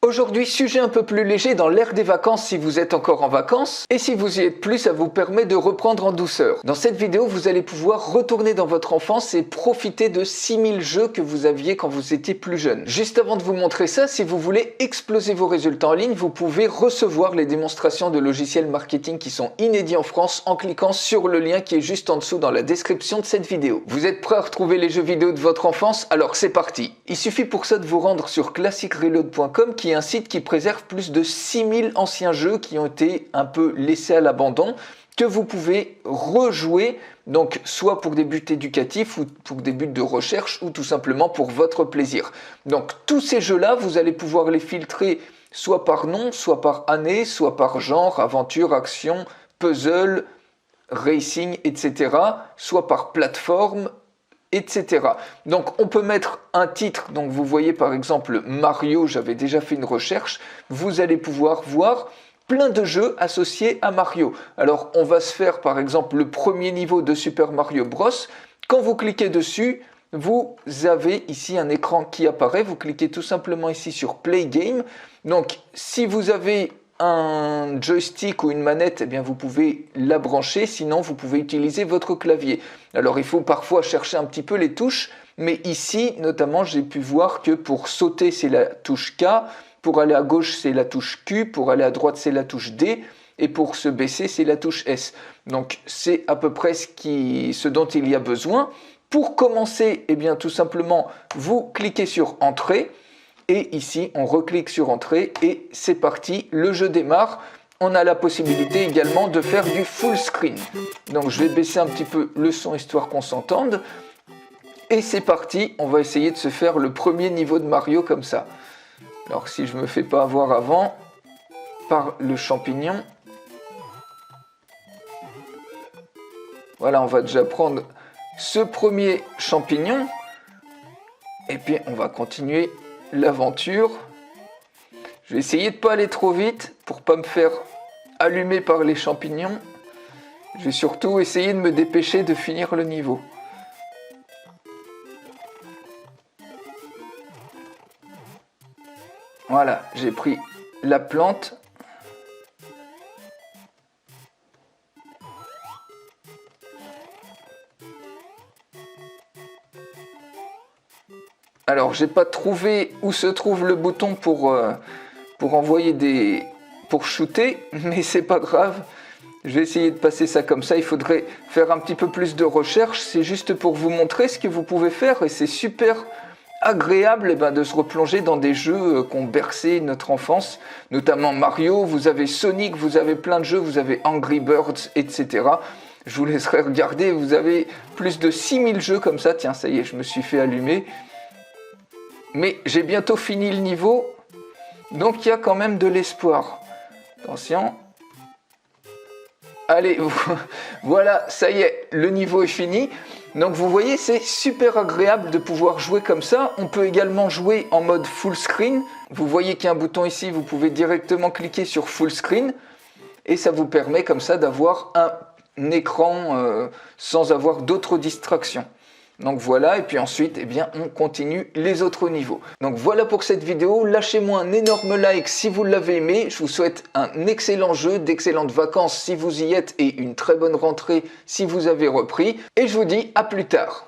Aujourd'hui, sujet un peu plus léger dans l'ère des vacances si vous êtes encore en vacances, et si vous y êtes plus, ça vous permet de reprendre en douceur. Dans cette vidéo, vous allez pouvoir retourner dans votre enfance et profiter de 6000 jeux que vous aviez quand vous étiez plus jeune. Juste avant de vous montrer ça, si vous voulez exploser vos résultats en ligne, vous pouvez recevoir les démonstrations de logiciels marketing qui sont inédits en France en cliquant sur le lien qui est juste en dessous dans la description de cette vidéo. Vous êtes prêts à retrouver les jeux vidéo de votre enfance? Alors c'est parti! Il suffit pour ça de vous rendre sur classicreload.com qui est un site qui préserve plus de 6000 anciens jeux qui ont été un peu laissés à l'abandon, que vous pouvez rejouer, donc soit pour des buts éducatifs ou pour des buts de recherche ou tout simplement pour votre plaisir. Donc tous ces jeux-là, vous allez pouvoir les filtrer soit par nom, soit par année, soit par genre, aventure, action, puzzle, racing, etc., soit par plateforme, etc. Donc on peut mettre un titre, donc vous voyez par exemple Mario, j'avais déjà fait une recherche, vous allez pouvoir voir plein de jeux associés à Mario. Alors on va se faire par exemple le premier niveau de Super Mario Bros. Quand vous cliquez dessus, vous avez ici un écran qui apparaît, vous cliquez tout simplement ici sur Play Game. Donc si vous avez un joystick ou une manette, eh bien vous pouvez la brancher, sinon vous pouvez utiliser votre clavier. Alors il faut parfois chercher un petit peu les touches, mais ici notamment j'ai pu voir que pour sauter c'est la touche K, pour aller à gauche c'est la touche Q, pour aller à droite c'est la touche D, et pour se baisser c'est la touche S. Donc c'est à peu près ce dont il y a besoin. Pour commencer, eh bien tout simplement vous cliquez sur Entrée, et ici, on reclique sur Entrée et c'est parti, le jeu démarre. On a la possibilité également de faire du full screen. Donc je vais baisser un petit peu le son histoire qu'on s'entende. Et c'est parti, on va essayer de se faire le premier niveau de Mario comme ça. Alors si je ne me fais pas avoir avant par le champignon. Voilà, on va déjà prendre ce premier champignon. Et puis on va continuer l'aventure. Je vais essayer de pas aller trop vite pour pas me faire allumer par les champignons. Je vais surtout essayer de me dépêcher de finir le niveau. Voilà, j'ai pris la plante. Alors, j'ai pas trouvé où se trouve le bouton pour envoyer pour shooter, mais c'est pas grave. Je vais essayer de passer ça comme ça. Il faudrait faire un petit peu plus de recherche. C'est juste pour vous montrer ce que vous pouvez faire et c'est super agréable de se replonger dans des jeux qui ont bercé notre enfance, notamment Mario. Vous avez Sonic, vous avez plein de jeux, vous avez Angry Birds, etc. Je vous laisserai regarder. Vous avez plus de 6000 jeux comme ça. Tiens, ça y est, je me suis fait allumer. Mais j'ai bientôt fini le niveau, donc il y a quand même de l'espoir. Attention. Allez, voilà, ça y est, le niveau est fini. Donc vous voyez, c'est super agréable de pouvoir jouer comme ça. On peut également jouer en mode full screen. Vous voyez qu'il y a un bouton ici, vous pouvez directement cliquer sur full screen. Et ça vous permet comme ça d'avoir un écran sans avoir d'autres distractions. Donc voilà, et puis ensuite, eh bien, on continue les autres niveaux. Donc voilà pour cette vidéo. Lâchez-moi un énorme like si vous l'avez aimé. Je vous souhaite un excellent jeu, d'excellentes vacances si vous y êtes et une très bonne rentrée si vous avez repris. Et je vous dis à plus tard.